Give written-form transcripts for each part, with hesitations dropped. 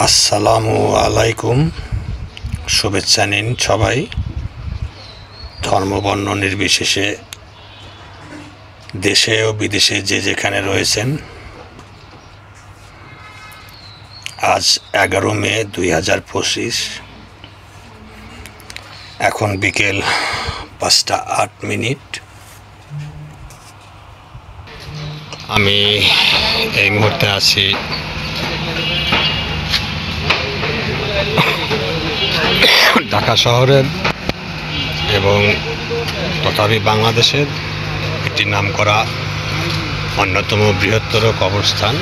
আসসালামু আলাইকুম। শুভেচ্ছা নিন সবাই, ধর্মবর্ণ নির্বিশেষে দেশে ও বিদেশে যে যেখানে রয়েছেন। আজ 11 মে 2025, এখন বিকেল 5:08। আমি এই মুহূর্তে আছি ঢাকা শহরের এবং তথাপি বাংলাদেশের একটি নামকরা অন্যতম বৃহত্তর কবরস্থান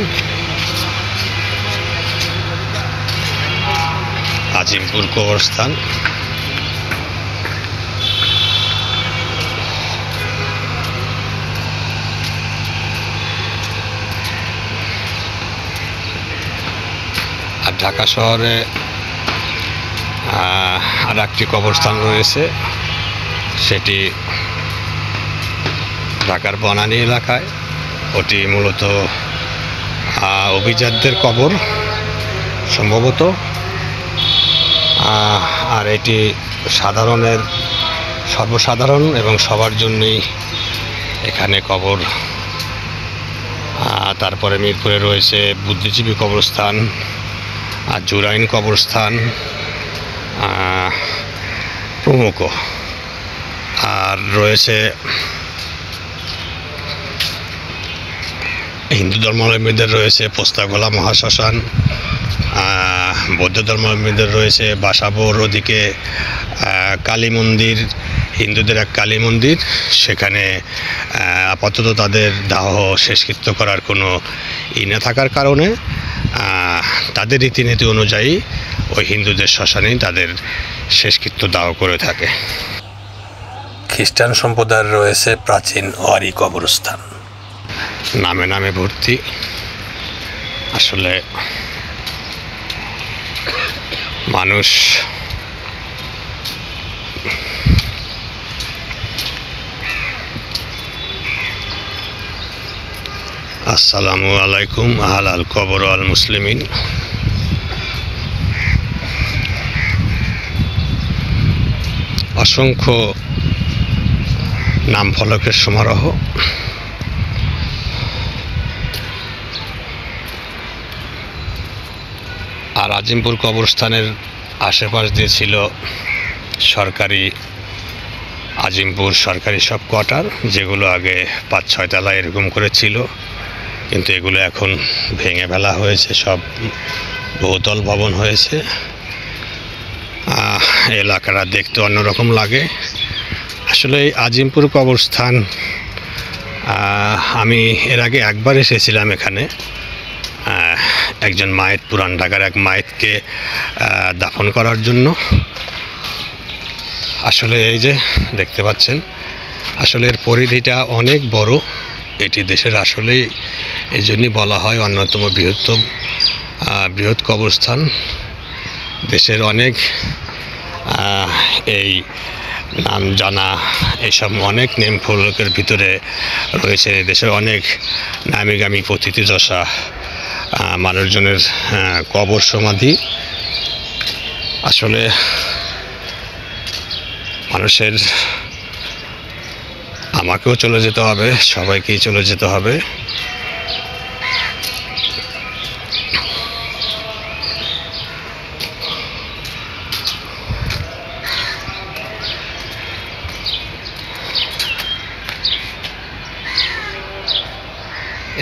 আজিমপুর কবরস্থান। আর ঢাকা শহরে আর একটি কবরস্থান রয়েছে, সেটি ঢাকার বনানী এলাকায়। ওটি মূলত অভিজাতদের কবর সম্ভবত, আর এটি সর্বসাধারণ এবং সবার জন্যই এখানে কবর। তারপরে মিরপুরে রয়েছে বুদ্ধিজীবী কবরস্থান, আর জুরাইন কবরস্থান প্রমুখ। আর রয়েছে হিন্দু ধর্মাবলম্বীদের রয়েছে পোস্তাগোলা মহাশ্মশান, বৌদ্ধ ধর্মাবলম্বীদের রয়েছে বাসাবোর ওদিকে কালী মন্দির, হিন্দুদের এক কালী মন্দির। সেখানে আপাতত তাদের দাহ শেষকৃত্য করার কোনো না থাকার কারণে তাদের রীতিনীতি অনুযায়ী ওই হিন্দুদের শ্মশানেই তাদের শেষকৃত্য দাহ করে থাকে। খ্রিস্টান সম্প্রদায়ের রয়েছে প্রাচীন ওয়ারি কবরস্থান, নামে নামে ভর্তি। আসলে মানুষ আসসালামু আলাইকুম আহলাল কবর আল মুসলিমিন। অসংখ্য নাম ফলকের সমারোহ। আর আজিমপুর কবরস্থানের আশেপাশ দিয়ে ছিল আজিমপুর সরকারি সব কোয়ার্টার, যেগুলো আগে 5-6 তলা এরকম করে ছিল, কিন্তু এগুলো এখন ভেঙে ফেলা হয়েছে, সব বহুতল ভবন হয়েছে। এলাকাটা দেখতে অন্যরকম লাগে। আসলে এই আজিমপুর কবরস্থান আমি এর আগে একবার এসেছিলাম এখানে। একজন মায়ের, পুরান ঢাকার এক মায়েরকে দাফন করার জন্য। আসলে এই যে দেখতে পাচ্ছেন, আসলে এর পরিধিটা অনেক বড়। এটি দেশের আসলেই এই জন্যই বলা হয় অন্যতম বৃহৎ কবরস্থান। দেশের অনেক এই নাম জানা এইসব অনেক নেম ফলকের ভিতরে রয়েছে দেশের অনেক নামিগামী পতিতযশা মানুষজনের কবর সমাধি। আসলে মানুষের, আমাকেও চলে যেতে হবে, সবাইকেই চলে যেতে হবে।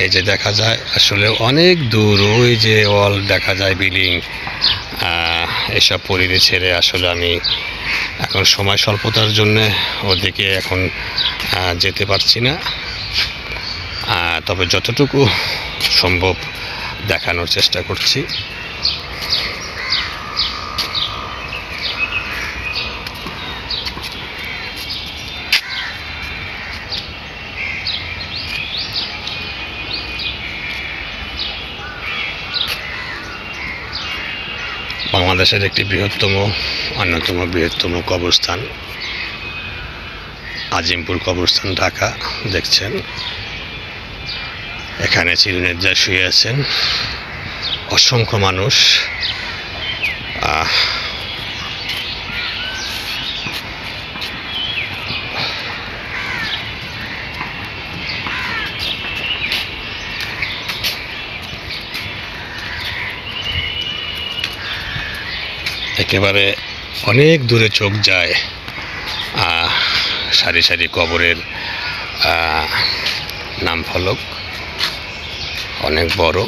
এই যে দেখা যায় আসলে অনেক দূর, ওই যে ওয়াল দেখা যায়, বিল্ডিং, এসব পরিধি ছেড়ে আসলে আমি এখন সময় স্বল্পতার জন্য ওদিকে এখন যেতে পারছি না। তবে যতটুকু সম্ভব দেখানোর চেষ্টা করছি। বাংলাদেশের একটি অন্যতম বৃহত্তম কবরস্থান আজিমপুর কবরস্থান, ঢাকা। দেখছেন এখানে চিরনিদ্রায় শুয়ে আছেন অসংখ্য মানুষ। একেবারে অনেক দূরে চোখ যায়, সারি সারি কবরের নাম ফলক অনেক বড়।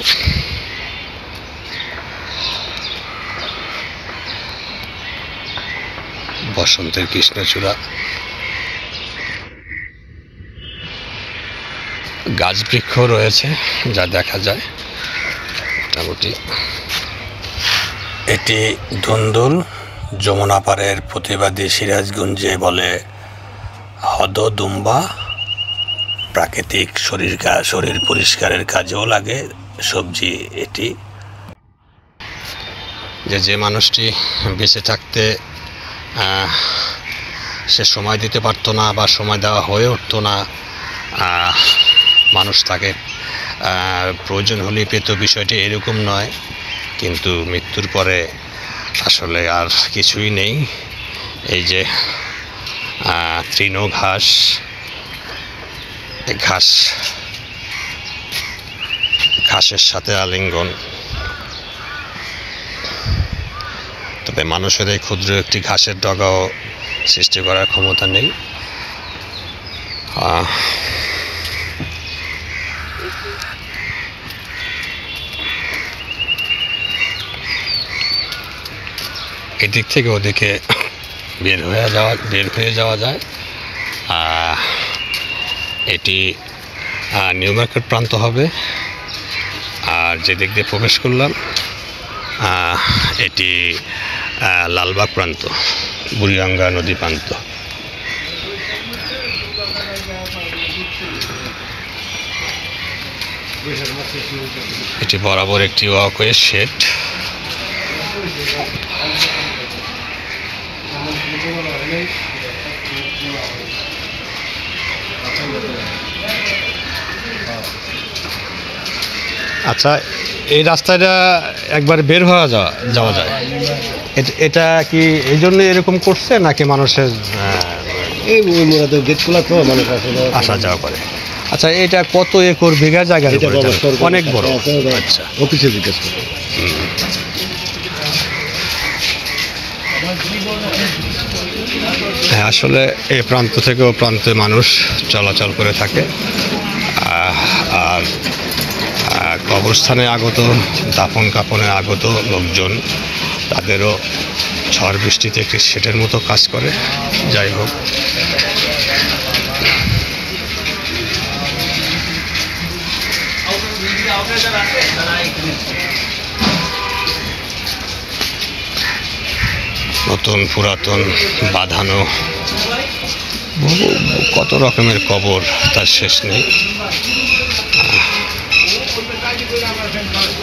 বসন্তের কৃষ্ণচূড়া, গাছ বৃক্ষ রয়েছে যা দেখা যায় মোটামুটি। এটি ধুন্দুল, যমুনা পাড়ের প্রতিবাদী সিরাজগঞ্জে বলে হদদুম্বা। প্রাকৃতিক শরীর পরিষ্কারের কাজেও লাগে সবজি এটি। যে মানুষটি বেঁচে থাকতে সে সময় দিতে পারতো না বা সময় দেওয়া হয়ে উঠতো না, মানুষ তাকে প্রয়োজন হলেই পেত, বিষয়টি এরকম নয়। কিন্তু মৃত্যুর পরে আসলে আর কিছুই নেই। এই যে তৃণ ঘাস, ঘাসের সাথে আলিঙ্গন। তবে মানুষের এই ক্ষুদ্র একটি ঘাসের ডগাও সৃষ্টি করার ক্ষমতা নেই। এদিক থেকে ওদিকে বের হয়ে যাওয়া যায়। এটি নিউ মার্কেট প্রান্ত হবে। আর যে দিক দিয়ে প্রবেশ করলাম এটি লালবাগ প্রান্ত, বুড়িগঙ্গা নদী প্রান্ত। এটি বরাবর একটি ওয়াকওয়ে শেড। আচ্ছা, এই রাস্তাটা একবার বের হওয়া যাওয়া যায়, এটা কি এই জন্য এরকম করছে নাকি মানুষের গেট খোলা তো মানুষ আসা যাওয়া করে? আচ্ছা, এটা কত একর বিঘা জায়গা? অনেক বড়। আচ্ছা, অফিসে জিজ্ঞেস করো। হ্যাঁ, আসলে এই প্রান্ত থেকে ও প্রান্তে মানুষ চলাচল করে থাকে। আর কবরস্থানে আগত, দাফন কাফনে আগত লোকজন, তাদেরও ঝড় বৃষ্টিতে একটি শেডের মতো কাজ করে। যাই হোক, নতুন পুরাতন বাঁধানো কত রকমের কবর, তার শেষ নেই।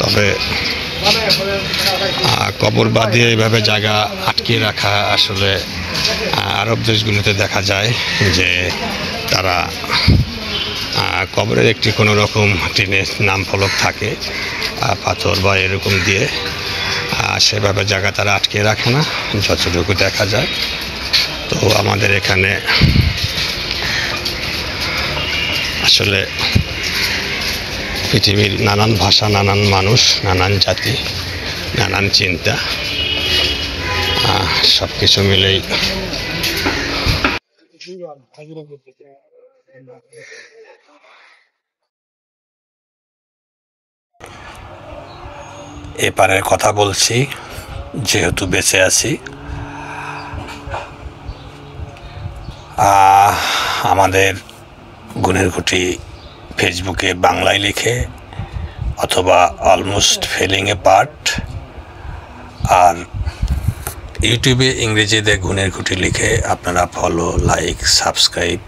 তবে কবর বাঁধিয়ে এইভাবে জায়গা আটকিয়ে রাখা আসলে আরব দেশগুলোতে দেখা যায় যে তারা কবরের একটি কোনো রকম টিনের নাম ফলক থাকে, পাথর বা এরকম দিয়ে সেভাবে জায়গা তারা আটকিয়ে রাখে না, যতটুকু দেখা যায়। তো আমাদের এখানে আসলে পৃথিবীর নানান ভাষা, নানান মানুষ, নানান জাতি, নানান চিন্তা, সব কিছু মিলেই এপারের কথা বলছি, যেহেতু বেঁচে আছি। আমাদের গুণের খুঁটি ফেসবুকে বাংলায় লিখে অথবা অলমোস্ট ফেলিং এ পার্ট, আর ইউটিউবে ইংরেজিতে গুণের খুঁটি লিখে আপনারা ফলো, লাইক, সাবস্ক্রাইব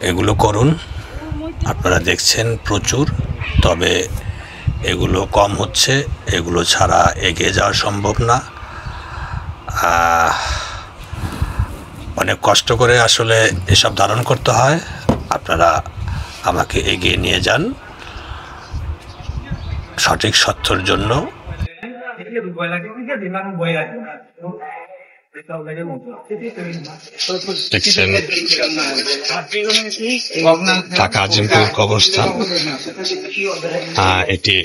এগুলো করুন। আপনারা দেখছেন প্রচুর, তবে এগুলো কম হচ্ছে। এগুলো ছাড়া এগিয়ে যাওয়া সম্ভব না। অনেক কষ্ট করে আসলে এসব ধারণ করতে হয়। আপনারা আমাকে এগিয়ে নিয়ে যান সঠিক সত্যর জন্য। দেখছেন ঢাকা আজিমপুর কবরস্থান। এটি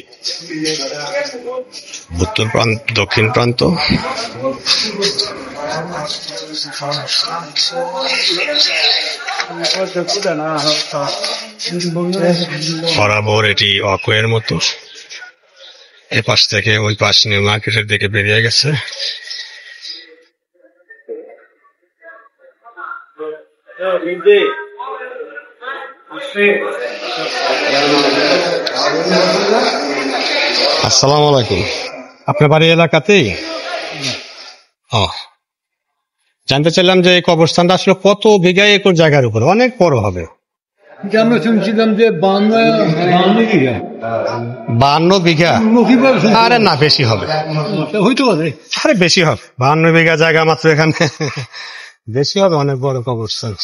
উত্তর প্রান্ত, দক্ষিণ প্রান্ত। বরাবর এটি অকোয়ের মতো, এ পাশ থেকে ওই পাশ নিউ মার্কেটের দিকে বেরিয়ে গেছে। আসসালামু আলাইকুম। আপনার বাড়ি এলাকাতেই? ও, জানতে চাইলাম যে এই কবরস্থানটা আসলে কত বিঘা একর জায়গার উপর? অনেক বড় হবে। আমরা শুনছিলাম যে 52 বিঘা? আরে না, বেশি হবে, হইতে পারে। আরে বেশি হবে, 52 বিঘা জায়গা মাত্র এখানে, বেশি হবে, অনেক বড় কবরস্থান।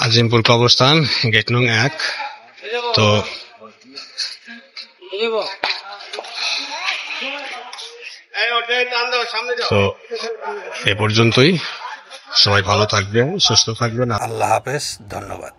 আজিমপুর কবরস্থান, গেট নং 1। তো এ পর্যন্তই। সবাই ভালো থাকবেন, সুস্থ থাকবেন। আল্লাহ হাফেজ, ধন্যবাদ।